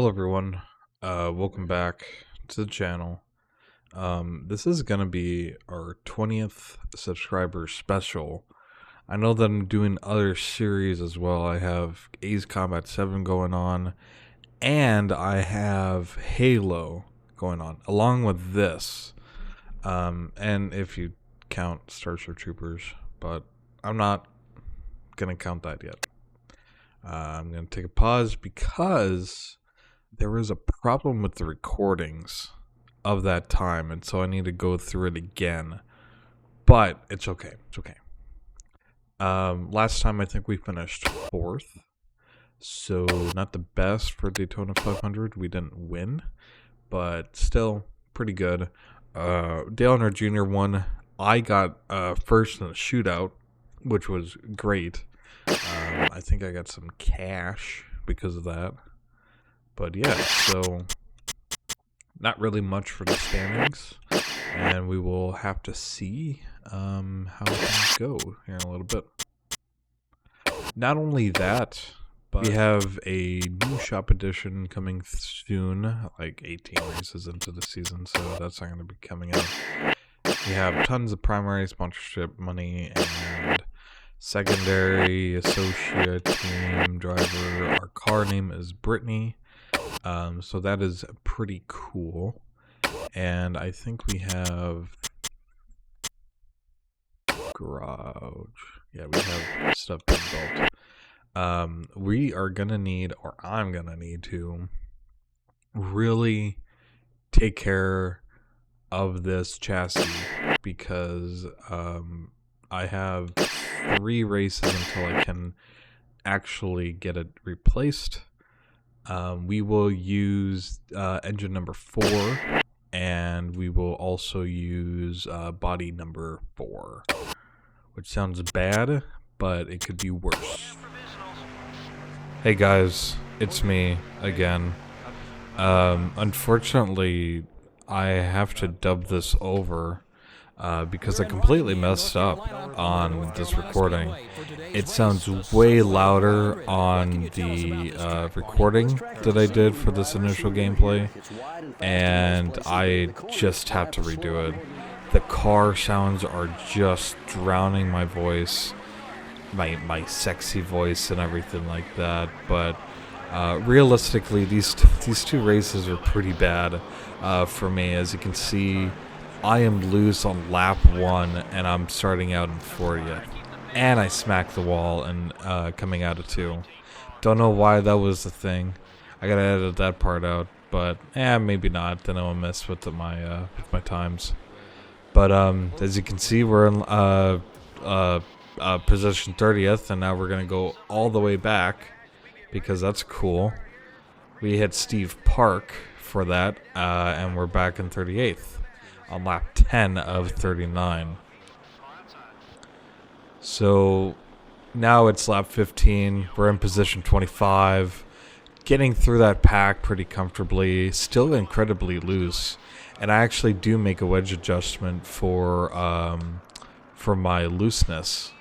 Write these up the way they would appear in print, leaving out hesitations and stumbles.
Hello everyone, welcome back to the channel. This is gonna be our 20th subscriber special. I know that I'm doing other series as well. I have A's Combat 7 going on, and I have Halo going on, along with this. And if you count Starship Troopers, but I'm not gonna count that yet. I'm gonna take a pause because there was a problem with the recordings of that time, and so I need to go through it again. But it's okay. It's okay. Last time I think we finished 4th, so not the best for Daytona 500. We didn't win, but still pretty good. Dale Earnhardt Jr. won. I got first in the shootout, which was great. I think I got some cash because of that. But yeah, so not really much for the standings, and we will have to see how things go here in a little bit. Not only that, but we have a new shop edition coming soon, like 18 races into the season, so that's not going to be coming out. We have tons of primary sponsorship money and secondary associate team driver. Our car name is Brittany. So that is pretty cool. And I think we have garage. Yeah, we have stuff being built. We are gonna need, or I'm gonna need to really take care of this chassis because I have 3 races until I can actually get it replaced. We will use engine number 4, and we will also use body number 4, which sounds bad, but it could be worse. Hey guys, it's me again. Unfortunately, I have to dub this over because I completely messed up on this recording. It sounds way louder on the recording that I did for this initial gameplay, and I just have to redo it. The car sounds are just drowning my voice, my sexy voice and everything like that, but realistically these two races are pretty bad for me. As you can see, I am loose on lap 1, and I'm starting out in 40th. And I smacked the wall and coming out of 2. Don't know why that was the thing. I gotta edit that part out, but maybe not. Then I'll mess with my times. But as you can see, we're in position 30th, and now we're gonna go all the way back because that's cool. We hit Steve Park for that, and we're back in 38th. On lap 10 of 39. So now it's lap 15. We're in position 25. Getting through that pack pretty comfortably. Still incredibly loose. And I actually do make a wedge adjustment for my looseness.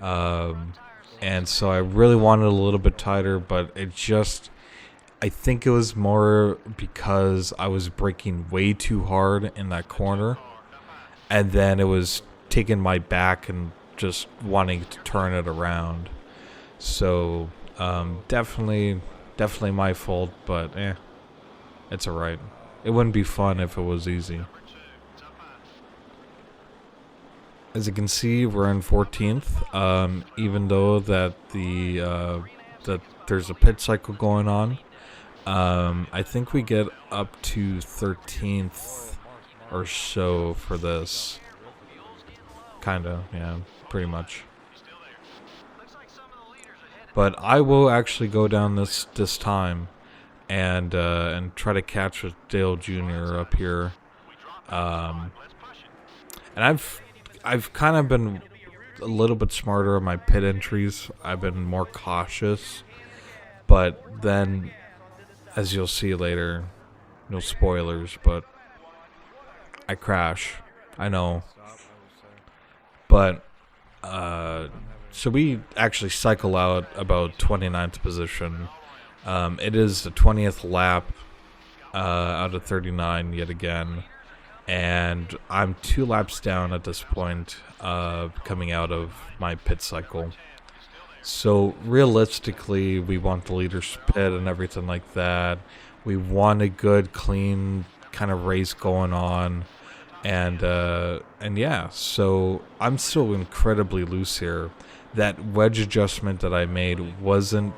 And so I really wanted a little bit tighter, but it just... I think it was more because I was braking way too hard in that corner, and then it was taking my back and just wanting to turn it around. So definitely my fault, but it's alright. It wouldn't be fun if it was easy. As you can see, we're in 14th, even though that that there's a pit cycle going on. I think we get up to 13th or so for this. Kinda, yeah, pretty much. But I will actually go down this time and try to catch with Dale Jr. up here. And I've kind of been a little bit smarter on my pit entries. I've been more cautious, but then, as you'll see later, no spoilers, but I crash. I know. But, so we actually cycle out about 29th position, It is the 20th lap out of 39 yet again, and I'm 2 laps down at this point, coming out of my pit cycle. So realistically, we want the leader's pit and everything like that. We want a good, clean kind of race going on, and yeah. So I'm still incredibly loose here. That wedge adjustment that I made wasn't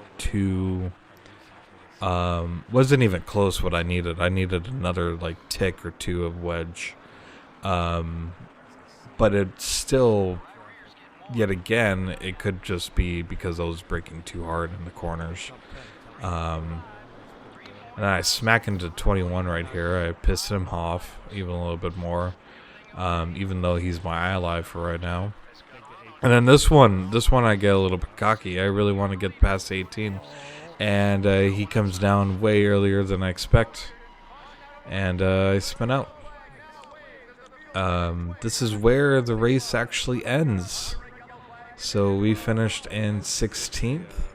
wasn't even close what I needed. I needed another like tick or two of wedge, but it's still. Yet again, it could just be because I was braking too hard in the corners. And I smack into 21 right here. I pissed him off even a little bit more, even though he's my ally for right now. And then this one I get a little bit cocky. I really want to get past 18, and he comes down way earlier than I expect, and I spin out. This is where the race actually ends. So we finished in 16th.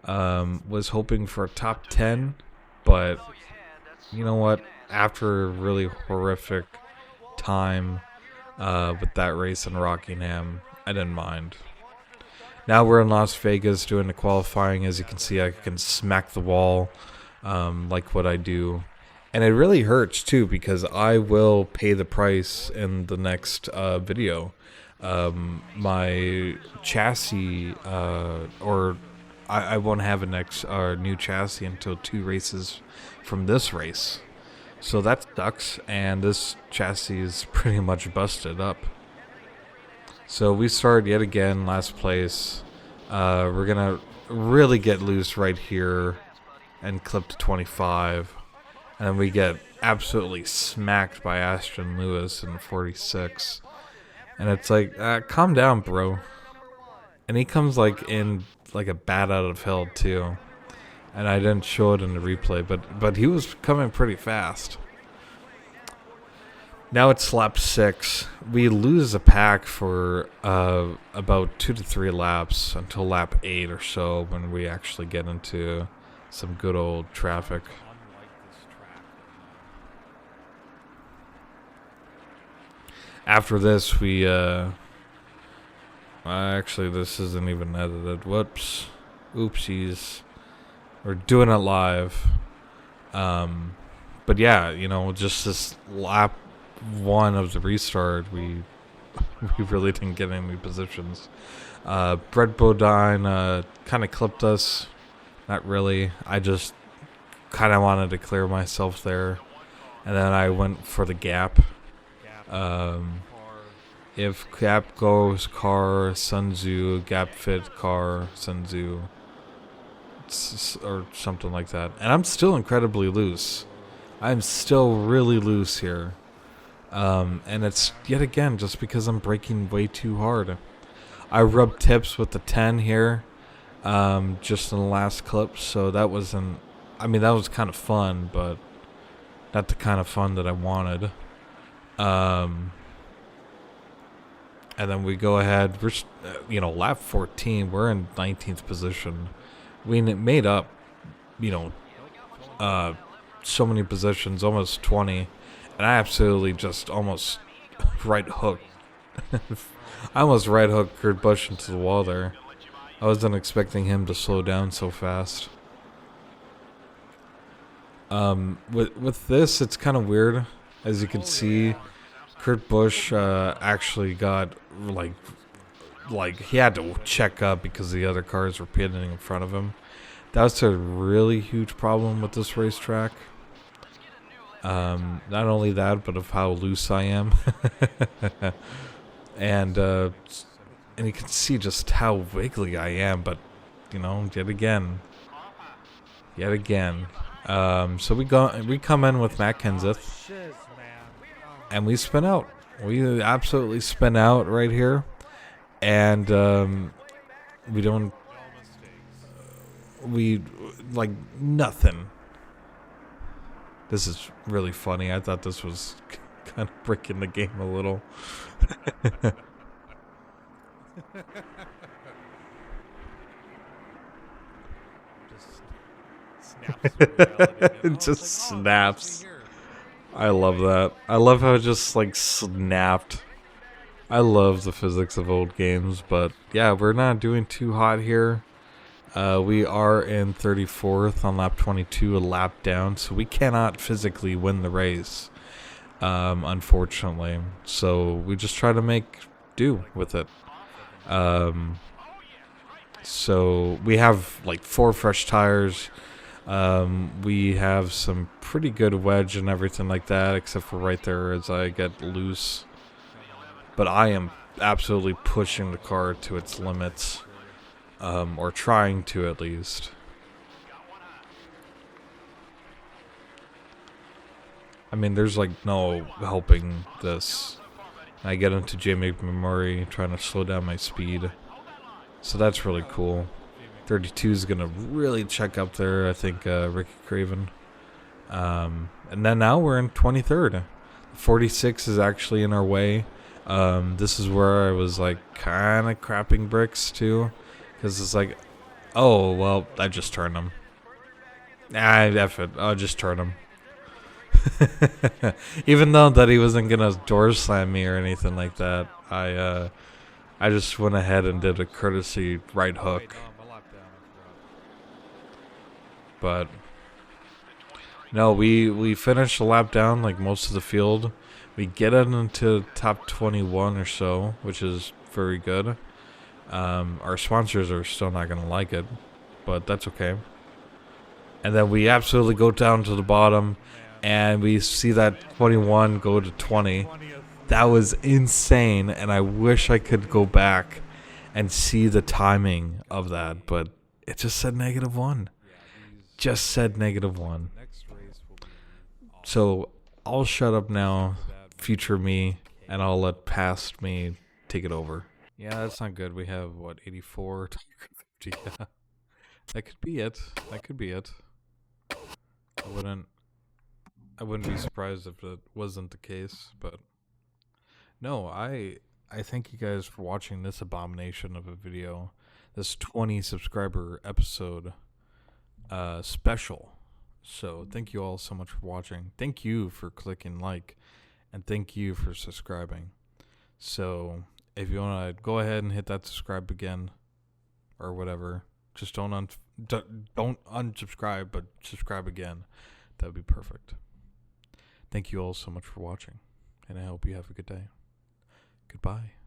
Was hoping for a top 10, but you know what? After a really horrific time with that race in Rockingham, I didn't mind. Now we're in Las Vegas doing the qualifying. As you can see, I can smack the wall like what I do. And it really hurts too, because I will pay the price in the next video. My chassis, or I won't have a next new chassis until 2 races from this race. So that sucks, and this chassis is pretty much busted up. So we started yet again last place. We're gonna really get loose right here and clip to 25, and then we get absolutely smacked by Ashton Lewis in 46. And it's like, calm down, bro. And he comes like in like a bat out of hell too. And I didn't show it in the replay, but he was coming pretty fast. Now it's lap 6. We lose the pack for about 2 to 3 laps until lap 8 or so, when we actually get into some good old traffic. After this, we, actually, this isn't even edited. Whoops. Oopsies. We're doing it live. But yeah, you know, just this lap 1 of the restart, we really didn't get any positions. Brett Bodine, kind of clipped us. Not really. I just kind of wanted to clear myself there. And then I went for the gap. If gap goes car, Sunzu, gap fit car, Sunzu, or something like that. And I'm still incredibly loose. I'm still really loose here. And it's yet again just because I'm braking way too hard. I rubbed tips with the 10 here, just in the last clip, so that wasn't, I mean, that was kind of fun, but not the kind of fun that I wanted. And then we go ahead, we're, you know, lap 14, we're in 19th position. We made up, you know, so many positions, almost 20, and I absolutely just almost right hooked. I almost right hooked Kurt Busch into the wall there. I wasn't expecting him to slow down so fast. With this, it's kind of weird. As you can see, Kurt Busch actually got like he had to check up because the other cars were pitting in front of him. That's a really huge problem with this racetrack. Not only that, but of how loose I am. And you can see just how wiggly I am, but you know, yet again. So we come in with Matt Kenseth, and we spin out. We absolutely spin out right here, and we like nothing. This is really funny. I thought this was kind of breaking the game a little. It just snaps. I love that. I love how it just like snapped. I love the physics of old games, but yeah, we're not doing too hot here. We are in 34th on lap 22, a lap down, so we cannot physically win the race, unfortunately. So we just try to make do with it. So we have like 4 fresh tires. We have some pretty good wedge and everything like that, except for right there as I get loose. But I am absolutely pushing the car to its limits, or trying to at least. I mean, there's like no helping this. I get into Jamie McMurray trying to slow down my speed. So that's really cool. 32 is going to really check up there, I think, Ricky Craven. And then now we're in 23rd. 46 is actually in our way. This is where I was like kind of crapping bricks too. Because it's like, oh, well, I just turned him. F it. I'll just turn him. Even though that he wasn't going to door slam me or anything like that, I just went ahead and did a courtesy right hook. But no, we finished the lap down like most of the field. We get it into top 21 or so, which is very good. Our sponsors are still not going to like it, but that's okay. And then we absolutely go down to the bottom, and we see that 21 go to 20. That was insane, and I wish I could go back and see the timing of that, but it just said -1. Just said -1. So I'll shut up now, future me, and I'll let past me take it over. Yeah, that's not good. We have, what, 84, 50, yeah. That could be it. That could be it. I wouldn't be surprised if it wasn't the case, but no, I thank you guys for watching this abomination of a video, this 20 subscriber episode special. So thank you all so much for watching. Thank you for clicking like, and thank you for subscribing. So if you want to go ahead and hit that subscribe again, or whatever, just don't unsubscribe, but subscribe again. That would be perfect. Thank you all so much for watching, and I hope you have a good day. Goodbye.